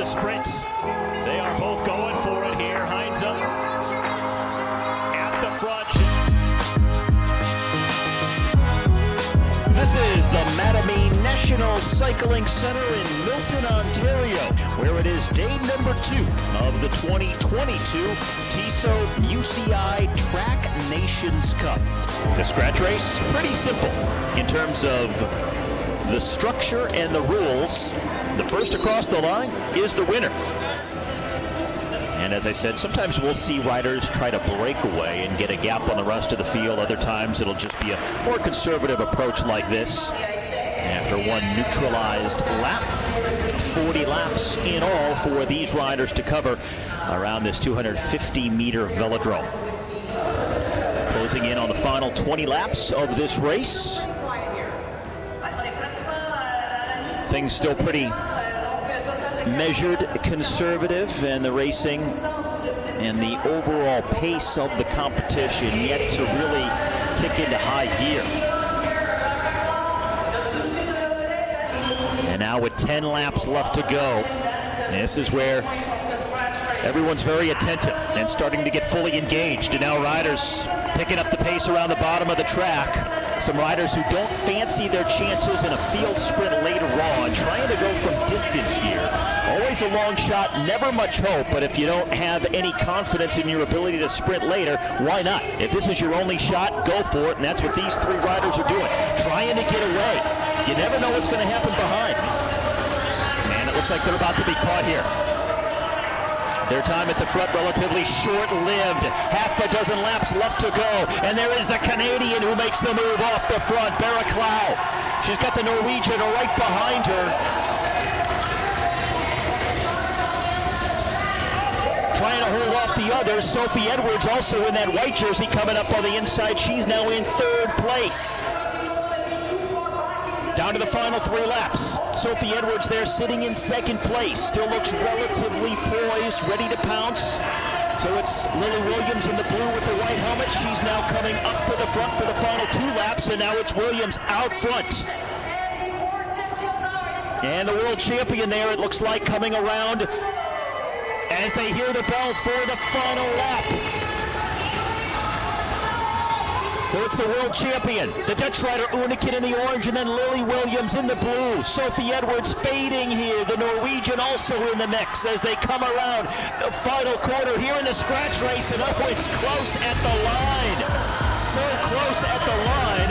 sprint. They are both going for it here. Heinz up at the front. This is the Mattamy National Cycling Center in Milton, Ontario, where it is day number 2 of the 2022 Tissot UCI Track Nations Cup. The scratch race, pretty simple in terms of the structure and the rules. The first across the line is the winner. And as I said, sometimes we'll see riders try to break away and get a gap on the rest of the field. Other times it'll just be a more conservative approach like this. After one neutralized lap, 40 laps in all for these riders to cover around this 250-meter velodrome. Closing in on the final 20 laps of this race. Things still pretty measured, conservative, and the racing and the overall pace of the competition yet to really kick into high gear. And now with 10 laps left to go, this is where everyone's very attentive and starting to get fully engaged. And now riders picking up the pace around the bottom of the track. Some riders who don't fancy their chances in a field sprint later on, trying to go from distance here. Always a long shot, never much hope, but if you don't have any confidence in your ability to sprint later, why not? If this is your only shot, go for it, and that's what these 3 riders are doing, trying to get away. You never know what's going to happen behind. And it looks like they're about to be caught here. Their time at the front relatively short-lived. Half a dozen laps left to go. And there is the Canadian who makes the move off the front, Barraclough. She's got the Norwegian right behind her. Trying to hold off the others. Sophie Edwards also in that white jersey coming up on the inside. She's now in 3rd place. Down to the final 3 laps. Sophie Edwards there sitting in 2nd place. Still looks relatively poised, ready to pounce. So it's Lily Williams in the blue with the white helmet. She's now coming up to the front for the final 2 laps, and now it's Williams out front. And the world champion there, it looks like, coming around as they hear the bell for the final lap. So it's the world champion, the Dutch rider Uniken in the orange, and then Lily Williams in the blue. Sophie Edwards fading here, the Norwegian also in the mix as they come around the final quarter here in the scratch race, and oh, it's close at the line. So close at the line,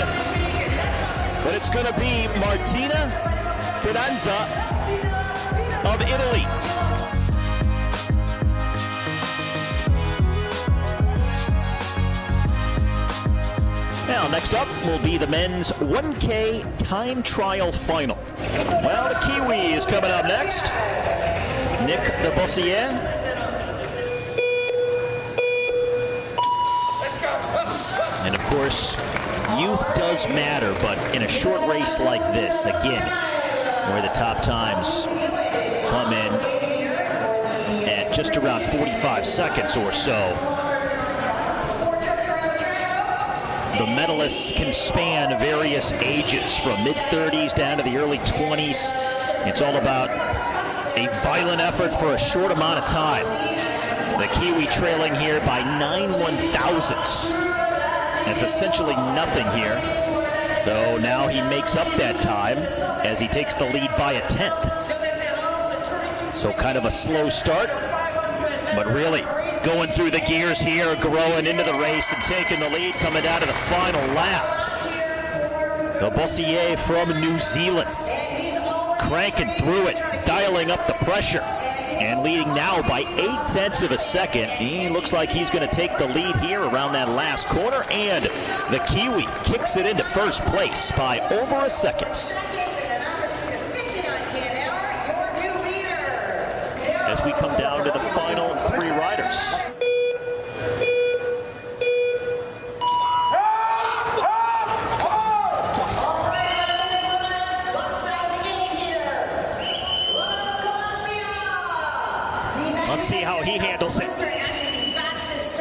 but it's going to be Martina Fidanza of Italy. Now, next up will be the men's 1K time trial final. Well, the Kiwi is coming up next. Nick de Bossier. And of course, youth does matter, but in a short race like this, again, where the top times come in at just around 45 seconds or so, the medalists can span various ages, from mid-30s down to the early 20s. It's all about a violent effort for a short amount of time. The Kiwi trailing here by 9 1/1000ths. That's essentially nothing here. So now he makes up that time as he takes the lead by a 1/10. So kind of a slow start, but really going through the gears here, growing into the race and taking the lead, coming down to the final lap. The Bossier from New Zealand, cranking through it, dialing up the pressure, and leading now by 0.8 of a second. He looks like he's going to take the lead here around that last corner, and the Kiwi kicks it into first place by over a second. As we come down to the final 3 riders. Let's see how he handles it.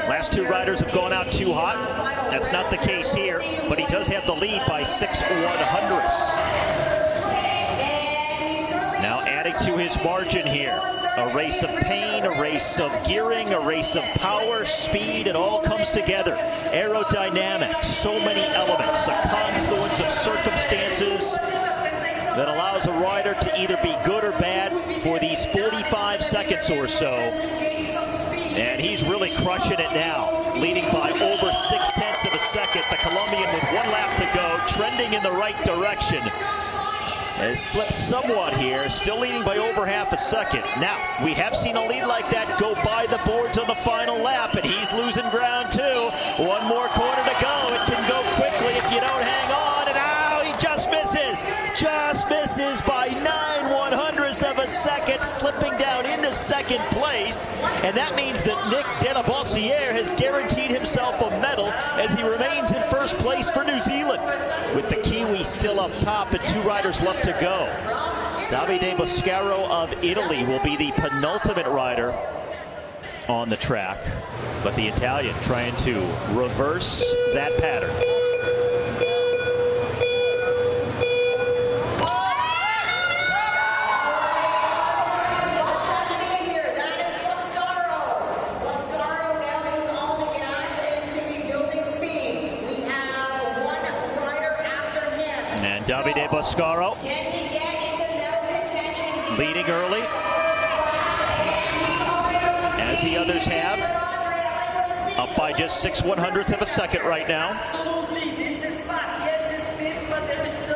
Last 2 riders have gone out too hot. That's not the case here, but he does have the lead by 6 1/100ths. Now adding to his margin here. A race of pain, a race of gearing, a race of power, speed, it all comes together. Aerodynamics, so many elements, a confluence of circumstances that allows a rider to either be good or bad for these 45 seconds or so. And he's really crushing it now, leading by over 0.6 of a second. The Colombian with 1 lap to go, trending in the right direction. Has slipped somewhat here, still leading by over 0.5 second. Now, we have seen a lead like that go by the boards on the final lap, and he's losing ground too. 1 more corner to go. It can go quickly if you don't hang on, and he just misses by 9/100ths of a second, slipping down into second place. And that means that Nick Delabossiere has guaranteed himself a medal as he remains in first place for New Zealand, with the Kiwi still up top and 2 riders left to go. Davide Boscaro of Italy will be the penultimate rider on the track, but the Italian trying to reverse that pattern. Davide Boscaro leading early, as the others have, up by just 6/100ths of a second right now.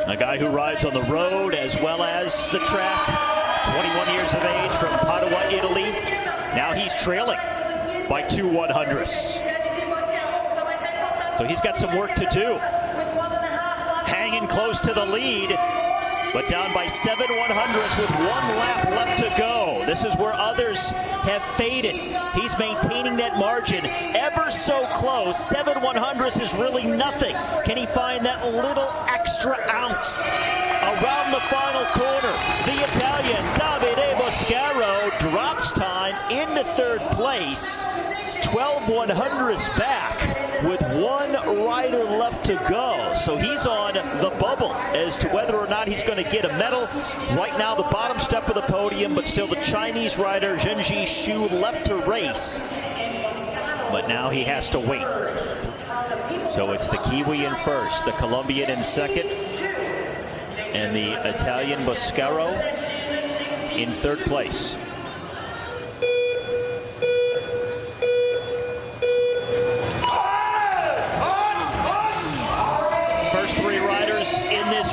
A guy who rides on the road as well as the track, 21 years of age, from Padua, Italy. Now he's trailing by 2/100ths. So he's got some work to do. Hanging close to the lead, but down by 7/100ths with 1 lap left to go. This is where others have faded. He's maintaining that margin ever so close. 7/100ths is really nothing. Can he find that little extra ounce? Around the final corner, the Italian Davide Boscaro drops time into 3rd place, 12/100ths back, with 1 rider left to go. So he's on the bubble as to whether or not he's going to get a medal. Right now, the bottom step of the podium, but still the Chinese rider Zhenji Xu left to race. But now he has to wait. So it's the Kiwi in first, the Colombian in second, and the Italian Boscaro in 3rd place.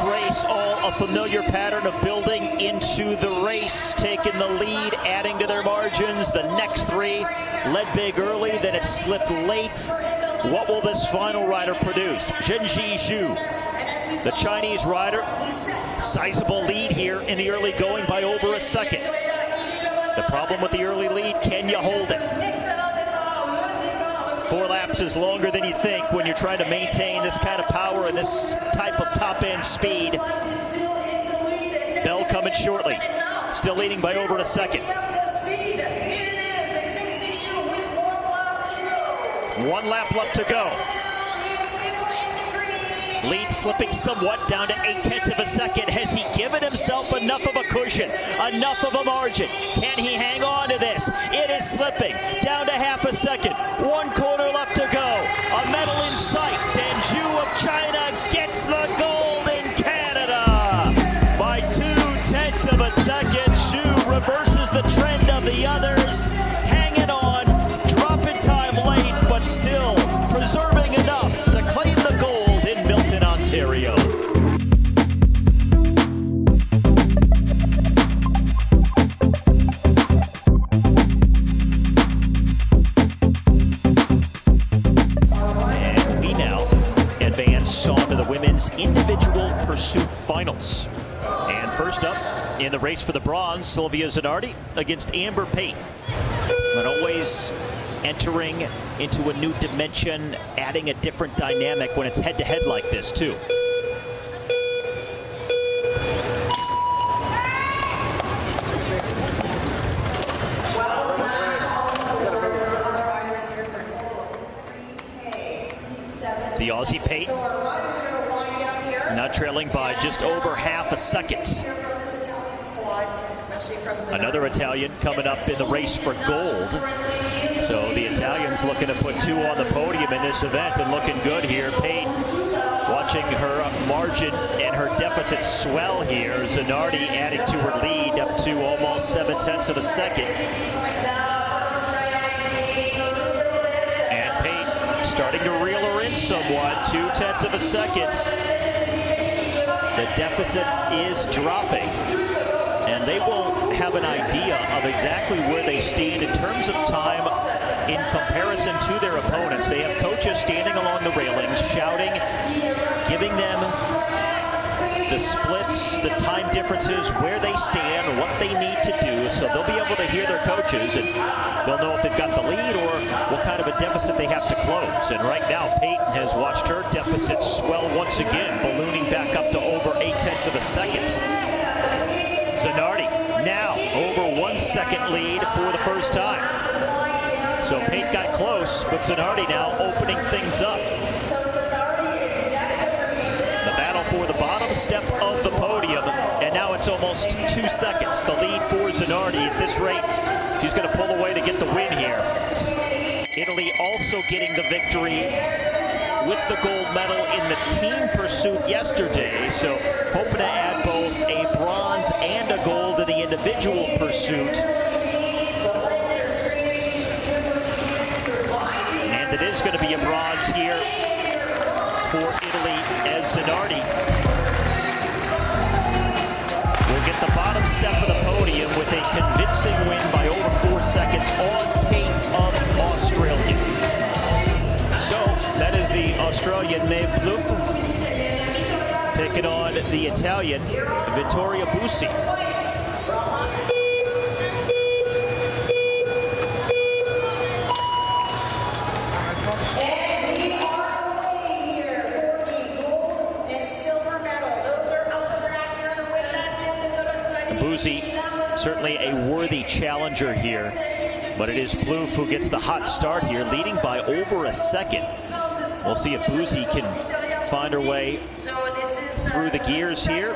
Race, all a familiar pattern of building into the race, taking the lead, adding to their margins. The next 3 led big early, then it slipped late. What will this final rider produce? Zhenji Xu, the Chinese rider, sizable lead here in the early going by over 1 second. The problem with the early lead, can you hold it? 4 laps is longer than you think when you're trying to maintain this kind of power and this type of top-end speed. Bell coming shortly, still leading by over 1 second. 1 lap left to go. Lead slipping somewhat down to 0.8 of a second. Has he given himself enough of a cushion, enough of a margin? Can he hang on to this? It is slipping down to 0.5 second. 1 corner left to go. A medal in sight. Dan Zhu of China gets the gold in Canada by 0.2 of a second. Zhu reverses the trend of the others, hanging on, dropping time late, but still preserving enough to claim the gold in Milton, Ontario. And we now advance on to the women's individual pursuit finals. And first up in the race for the bronze, Sylvia Zanardi against Amber Payton. But always entering into a new dimension, adding a different dynamic when it's head-to-head like this, too. The Aussie Payton now trailing by just over 0.5 second. Another Italian coming up in the race for gold. So the Italians looking to put 2 on the podium in this event and looking good here. Pate watching her margin and her deficit swell here. Zanardi adding to her lead up to almost 7/10 of a second. And Pate starting to reel her in somewhat, 2/10 of a second. The deficit is dropping, and they will have an idea of exactly where they stand in terms of time in comparison to their opponents. They have coaches standing along the railings shouting, giving them the splits, the time differences, where they stand, what they need to do, so they'll be able to hear their coaches and they'll know if they've got the lead or what kind of a deficit they have to close. And right now Peyton has watched her deficit swell once again, ballooning back up to over 8/10 of a second. Zanardi now over 1 second lead for the first time. So Pate got close, but Zanardi now opening things up. The battle for the bottom step of the podium, and now it's almost 2 seconds. The lead for Zanardi. At this rate, she's going to pull away to get the win here. Italy also getting the victory with the gold medal in the team pursuit yesterday. So hoping to add both a bronze and a gold to the individual pursuit. And it is going to be a bronze here for Italy as Zanardi will get the bottom step of the podium with a convincing win by over 4 seconds on Pate of Australia. So that is the Australian Maeve Plouffe taking on the Italian Vittoria Busi. Busi, certainly a worthy challenger here, but it is Plouffe who gets the hot start here, leading by over a second. We'll see if Busi can find her way through the gears here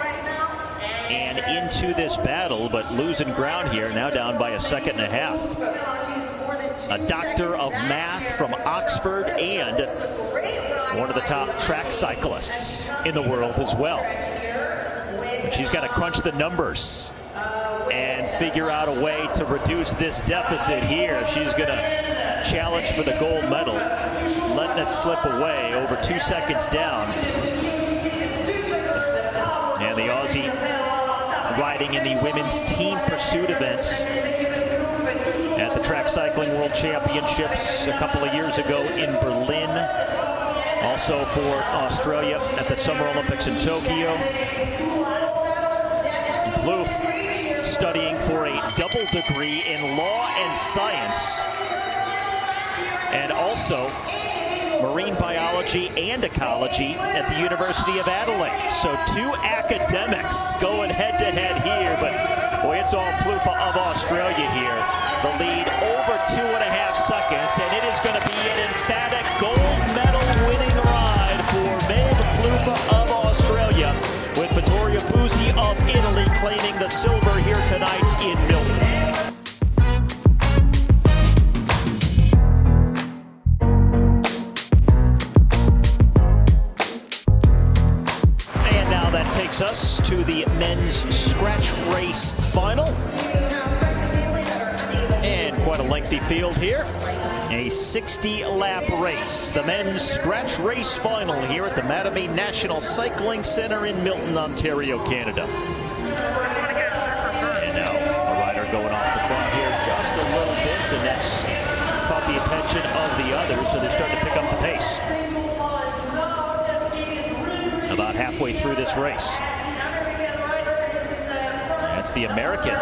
and into this battle, but losing ground here, now down by a second and a half. A doctor of math from Oxford and one of the top track cyclists in the world as well. She's got to crunch the numbers and figure out a way to reduce this deficit here. She's going to challenge for the gold medal, letting it slip away over 2 seconds down. And the Aussie riding in the women's team pursuit event at the Track Cycling World Championships a couple of years ago in Berlin. Also for Australia at the Summer Olympics in Tokyo. Plouffe studying for a double degree in law and science, and also marine biology and ecology at the University of Adelaide. So 2 academics going head-to-head here, but boy, it's all Plouffe of Australia here. The lead over 2.5 seconds, and it is going to be an emphatic gold medal winning ride for Maeve Plouffe of Australia, with Vittoria Busi of Italy claiming the silver here tonight in Milton. And now that takes us to the men's scratch race final. And quite a lengthy field here. A 60-lap race. The men's scratch race final here at the Mattamy National Cycling Centre in Milton, Ontario, Canada. And now a rider going off the front here just a little bit, and that's caught the attention of the others, so they're starting to pick up the pace. About halfway through this race. That's the American.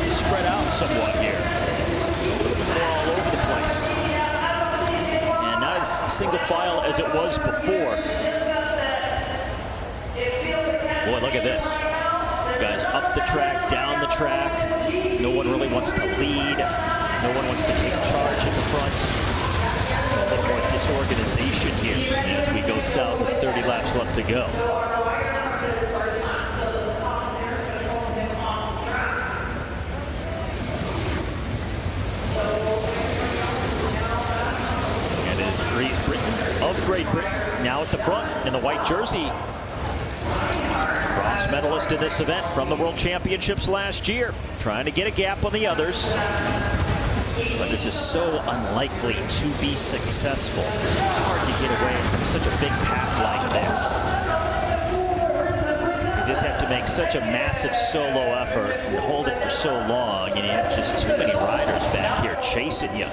Spread out somewhat here. They're all over the place. And not as single file as it was before. Boy, look at this. Guys up the track, down the track. No one really wants to lead. No one wants to take charge at the front. So a little more disorganization here as we go south with 30 laps left to go. And it is Reese Britton of Great Britain now at the front in the white jersey. Bronze medalist in this event from the World Championships last year. Trying to get a gap on the others. But this is so unlikely to be successful. Hard to get away from such a big path like this. You just have to make such a massive solo effort and hold it for so long, and you have just too many riders back here chasing you.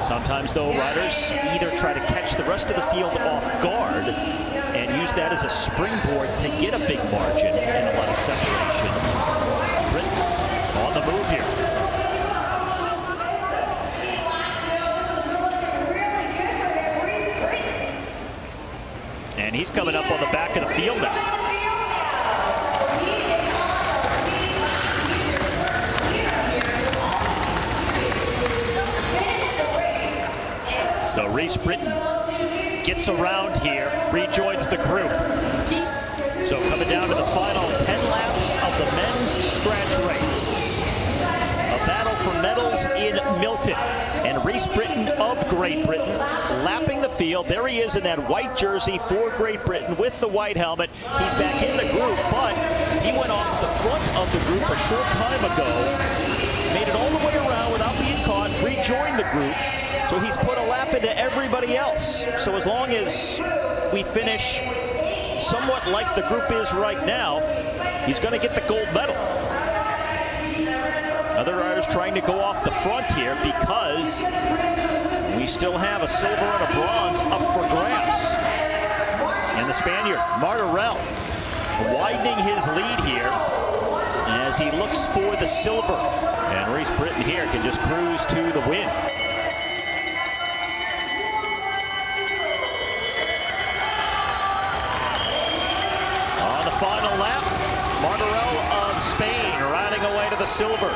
Sometimes, though, riders either try to catch the rest of the field off guard and use that as a springboard to get a big margin and a lot of separation. Britain on the move here. And he's coming up on the back of the field now. So Reese Britton gets around here, rejoins the group. So coming down to the final 10 laps of the men's stretch race. A battle for medals in Milton. And Reese Britton of Great Britain lapping the field. There he is in that white jersey for Great Britain with the white helmet. He's back in the group, but he went off the front of the group a short time ago. Made it all the way around without being caught, rejoined the group. So he's put a lap into everybody else. So as long as we finish somewhat like the group is right now, he's going to get the gold medal. Other riders trying to go off the front here because we still have a silver and a bronze up for grabs. And the Spaniard, Martorell, widening his lead here as he looks for the silver. And Reese Britton here can just cruise to the win. Final lap, Martorell of Spain riding away to the silver.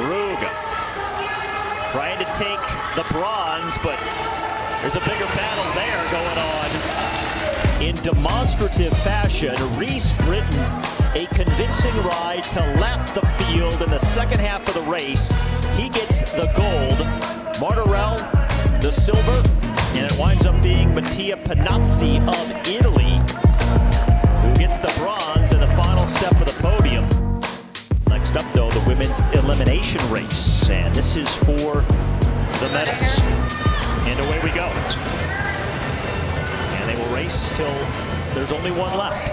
Ruga trying to take the bronze, but there's a bigger battle there going on. In demonstrative fashion, Reese Britton, a convincing ride to lap the field in the second half of the race. He gets the gold. Martorell, the silver. And it winds up being Mattia Panazzi of Italy who gets the bronze in the final step of the podium. Next up, though, the women's elimination race. And this is for the medals. And away we go. And they will race till there's only one left.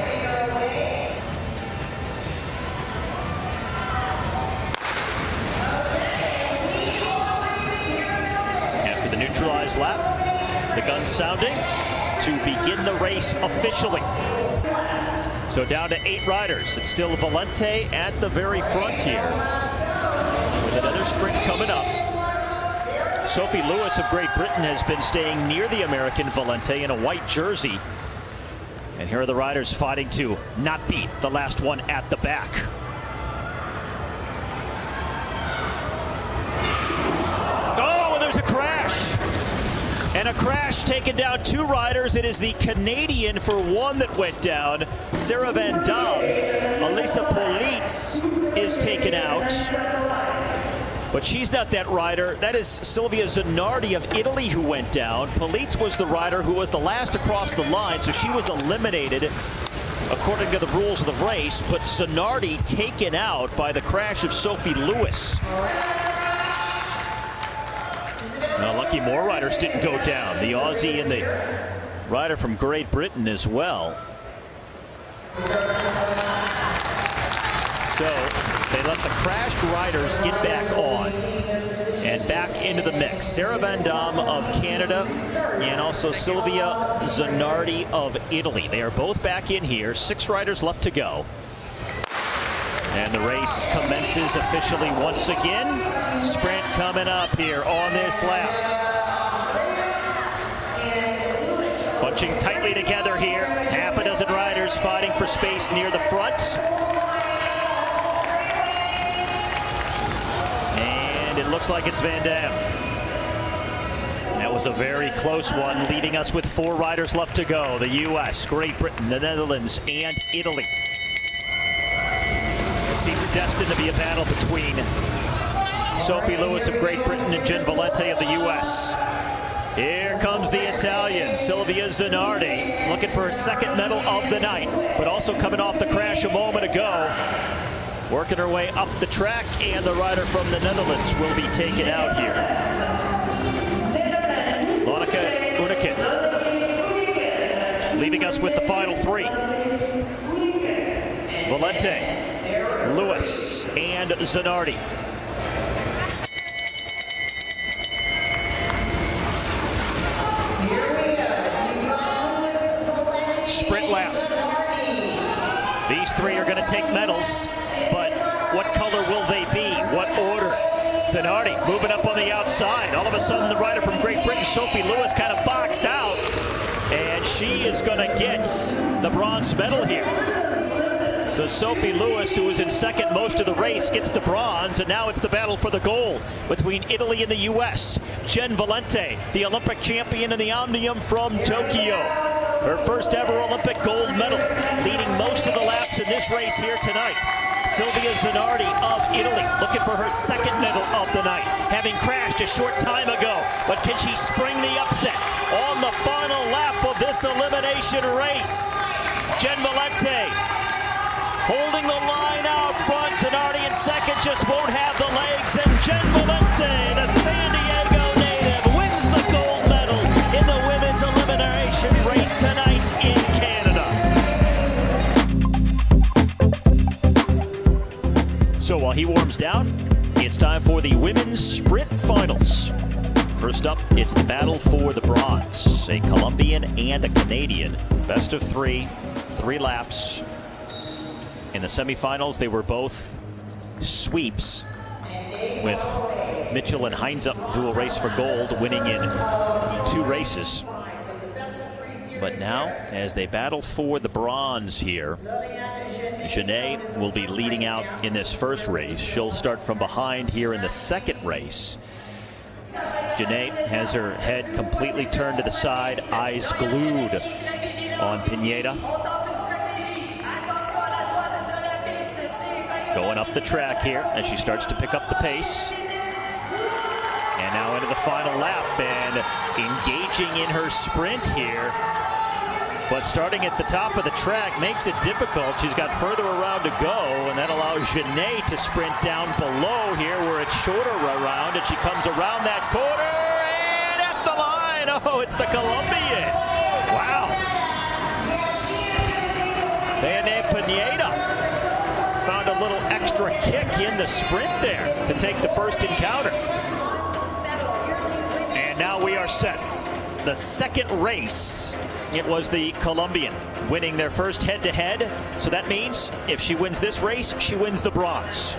After the neutralized lap, the gun sounding to begin the race officially. So down to 8 riders. It's still Valente at the very front here with another sprint coming up. Sophie Lewis of Great Britain has been staying near the American Valente in a white jersey. And here are the riders fighting to not beat the last one at the back. Oh, there's a crash. And a crash taking down 2 riders. It is the Canadian for one that went down, Sarah Van Dam. Elisa Politz is taken out. But she's not that rider. That is Silvia Zanardi of Italy who went down. Politz was the rider who was the last across the line, so she was eliminated according to the rules of the race. But Zanardi taken out by the crash of Sophie Lewis. Lucky more riders didn't go down. The Aussie and the rider from Great Britain as well. So they let the crashed riders get back on and back into the mix. Sarah Van Dam of Canada and also Silvia Zanardi of Italy. They are both back in here. 6 riders left to go. And the race commences officially once again. Sprint coming up here on this lap. But bunching tightly together here. Half a dozen riders fighting for space near the front. And it looks like it's Van Dam. That was a very close one, leaving us with 4 riders left to go. The U.S., Great Britain, the Netherlands, and Italy. It seems destined to be a battle between Sophie Lewis of Great Britain and Jen Valente of the U.S. Here comes the Italian, Silvia Zanardi, looking for her second medal of the night, but also coming off the crash a moment ago. Working her way up the track, and the rider from the Netherlands will be taken out here. Lonneke Uneken, leaving us with the final 3. Valente, Lewis, and Zanardi. Sprint lap. These 3 are going to take medals, but what color will they be? What order? Zanardi moving up on the outside. All of a sudden, the rider from Great Britain, Sophie Lewis, kind of boxed out, and she is going to get the bronze medal here. So Sophie Lewis, who was in second most of the race, gets the bronze, and now it's the battle for the gold between Italy and the U.S. Jen Valente, the Olympic champion in the Omnium from Tokyo. Her first ever Olympic gold medal, leading most of the laps in this race here tonight. Silvia Zanardi of Italy, looking for her second medal of the night, having crashed a short time ago. But can she spring the upset on the final lap of this elimination race? Jen Valente holding the line out front. Zanardi in second, just won't have the legs. And Jen Valente, the San Diego native, wins the gold medal in the women's elimination race tonight in Canada. So while he warms down, it's time for the women's sprint finals. First up, it's the battle for the bronze. A Colombian and a Canadian. Best of 3, 3 laps. In the semifinals, they were both sweeps, with Mitchell and Heinze, who will race for gold, winning in 2 races. But now, as they battle for the bronze here, Genet will be leading out in this first race. She'll start from behind here in the second race. Genet has her head completely turned to the side, eyes glued on Pineda. Going up the track here as she starts to pick up the pace. And now into the final lap and engaging in her sprint here. But starting at the top of the track makes it difficult. She's got further around to go, and that allows Genet to sprint down below here where it's shorter around, and she comes around that corner and at the line. Oh, it's the Colombian. Wow. Pineda found a little extra kick in the sprint there to take the first encounter. And now we are set. The second race, it was the Colombian winning their first head-to-head. So that means if she wins this race, she wins the bronze.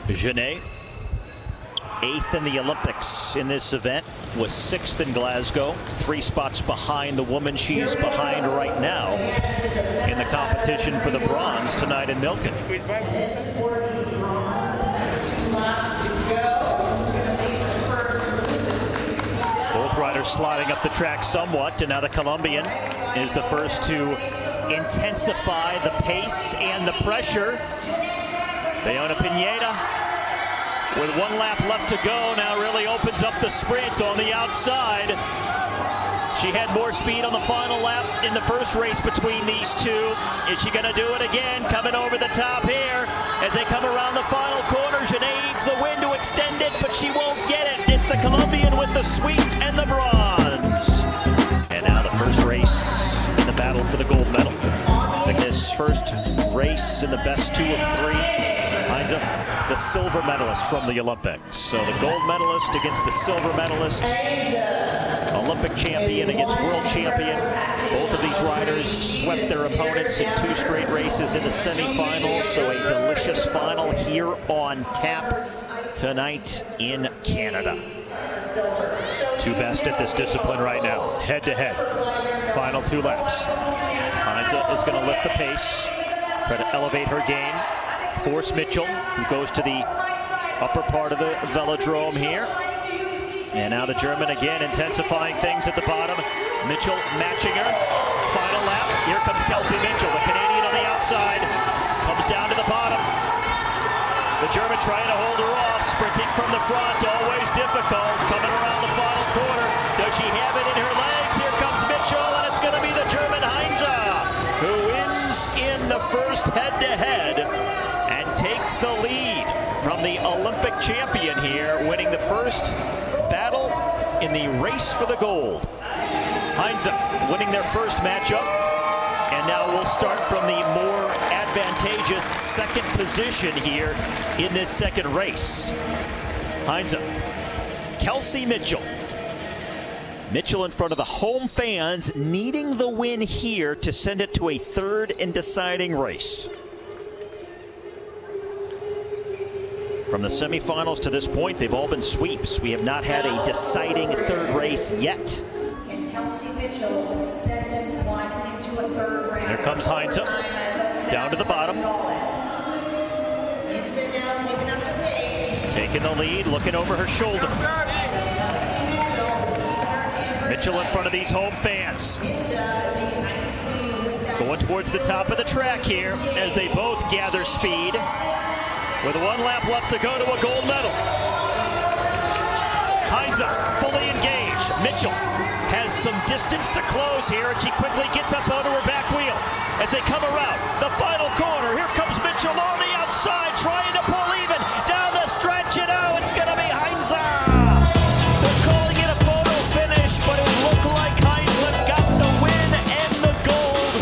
Genet, 8th in the Olympics in this event, was 6th in Glasgow, 3 spots behind the woman she's behind right now in the competition for the bronze tonight in Milton. Both riders sliding up the track somewhat, and now the Colombian is the first to intensify the pace and the pressure. Leona Pineda, with 1 lap left to go, now really opens up the sprint on the outside. She had more speed on the final lap in the first race between these two. Is she going to do it again? Coming over the top here as they come around the final corner. Genet needs the win to extend it, but she won't get it. It's the Colombian with the sweep and the bronze. And now the first race in the battle for the gold medal. In this first race in the best 2 of 3. Lines up the silver medalist from the Olympics. So the gold medalist against the silver medalist. Olympic champion against world champion. Both of these riders swept their opponents in 2 straight races in the semifinals. So a delicious final here on tap tonight in Canada. Two best at this discipline right now, head-to-head. Final 2 laps. Heinze is going to lift the pace, try to elevate her game, force Mitchell, who goes to the upper part of the velodrome here. And now the German again intensifying things at the bottom. Mitchell matching her. Final lap. Here comes Kelsey Mitchell, the Canadian on the outside. Comes down to the bottom. The German trying to hold her off, sprinting from the front, always difficult. Coming around the final corner. Does she have it in her legs? Here comes Mitchell, and it's going to be the German Heinze, who wins in the first head-to-head and takes the lead from the Olympic champion here, winning the first battle in the race for the gold. Heinze winning their first matchup, and now we'll start from the more advantageous second position here in this second race. Heinze, Kelsey Mitchell. Mitchell in front of the home fans, needing the win here to send it to a third and deciding race. From the semifinals to this point, they've all been sweeps. We have not had a deciding third race yet. Can Kelsey Mitchell send this one into a third round? Here comes Heinze, down to the bottom. Taking the lead, looking over her shoulder. Mitchell in front of these home fans. Going towards the top of the track here as they both gather speed. With 1 lap left to go to a gold medal. Heinze fully engaged. Mitchell has some distance to close here, and she quickly gets up onto her back wheel as they come around the final corner. Here comes Mitchell on the outside, trying to pull even down the stretch, and now it's going to be Heinze. They're calling it a photo finish, but it looked like Heinze got the win and the gold.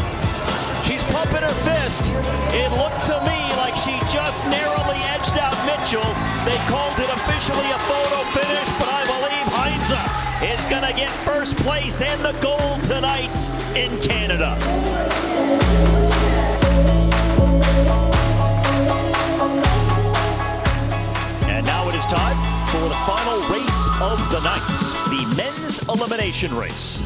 She's pumping her fist. It looked to me like she just narrowly edged out Mitchell. They called it officially a photo finish, but I believe Heinze is going to get first place and the gold tonight in Canada. And now it is time for the final race of the night, the men's elimination race.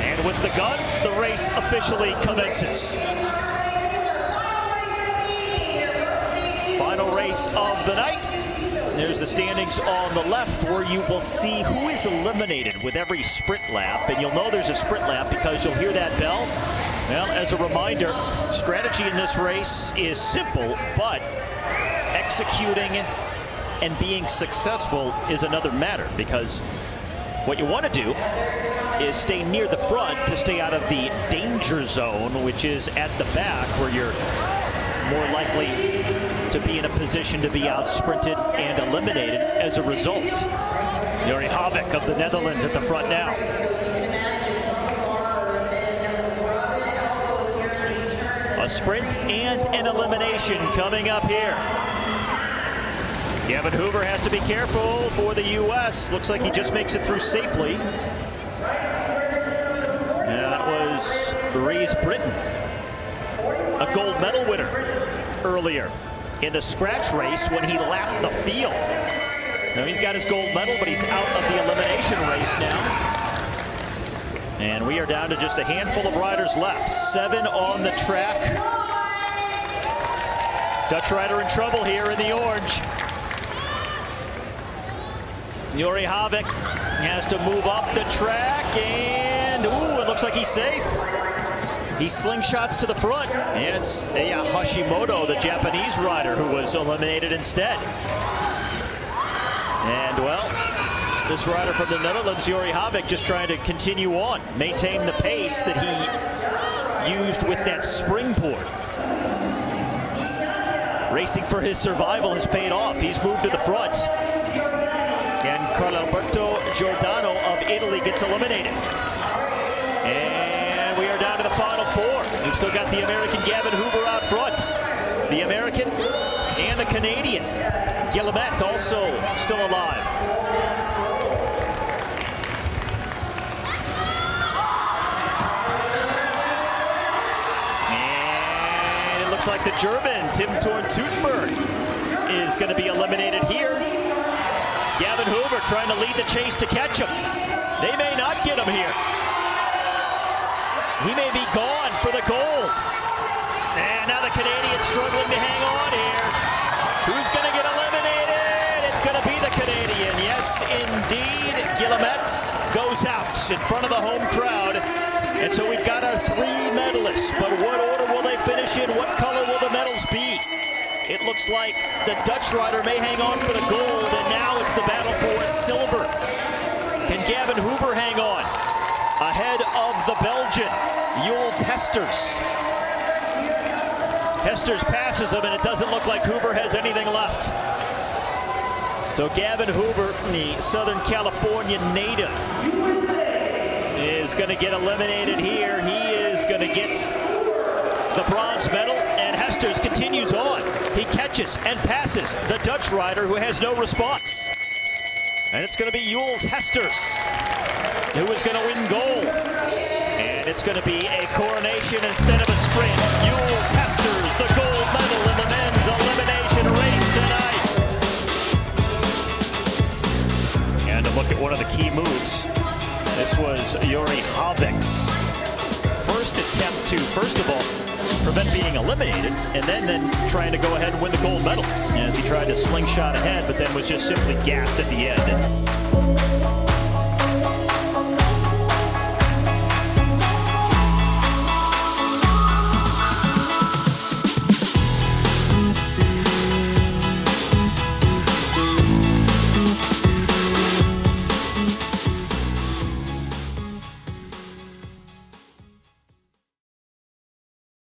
And with the gun, the race officially commences. Final race of the night. There's the standings on the left, where you will see who is eliminated with every sprint lap. And you'll know there's a sprint lap because you'll hear that bell. Well, as a reminder, strategy in this race is simple, but executing and being successful is another matter, because what you want to do is stay near the front to stay out of the danger zone, which is at the back, where you're more likely to be in a position to be out-sprinted and eliminated as a result. Jori Havik of the Netherlands at the front now. A sprint and an elimination coming up here. Gavin Hoover has to be careful for the U.S. Looks like he just makes it through safely. And that was Reese Britton, a gold medal winner earlier in the scratch race when he lapped the field. Now he's got his gold medal, but he's out of the elimination race now. And we are down to just a handful of riders left. 7 on the track. Dutch rider in trouble here in the orange. Jori Havik has to move up the track, and ooh, it looks like he's safe. He slingshots to the front. And it's Hashimoto, the Japanese rider, who was eliminated instead. And well, this rider from the Netherlands, Jori Havik, just trying to continue on, maintain the pace that he used with that springboard. Racing for his survival has paid off. He's moved to the front. And Carlalberto Giordano of Italy gets eliminated. And we are down to the final 4. We've still got the American Gavin Hoover out front. The American and the Canadian Guillemette also still alive. And like the German, Tim Thorn-Tutenberg, is going to be eliminated here. Gavin Hoover trying to lead the chase to catch him. They may not get him here. He may be gone for the gold. And now the Canadian struggling to hang on here. Who's going to get eliminated? It's going to be the Canadian. Yes, indeed. Guillemette goes out in front of the home crowd. And so we've got our 3 medalists. But what order will they finish in? What color will the medals be? It looks like the Dutch rider may hang on for the gold. And now it's the battle for silver. Can Gavin Hoover hang on? Ahead of the Belgian, Jules Hesters. Hesters passes him, and it doesn't look like Hoover has anything left. So Gavin Hoover, the Southern California native, is going to get eliminated here. He is going to get the bronze medal, and Hesters continues on. He catches and passes the Dutch rider who has no response. And it's going to be Jules Hesters who is going to win gold. And it's going to be a coronation instead of a sprint. Jules Hesters, the gold medal in the men's elimination race tonight. And to look at one of the key moves, this was Jori Havek's first attempt to, first of all, prevent being eliminated, and then trying to go ahead and win the gold medal as he tried to slingshot ahead, but then was just simply gassed at the end.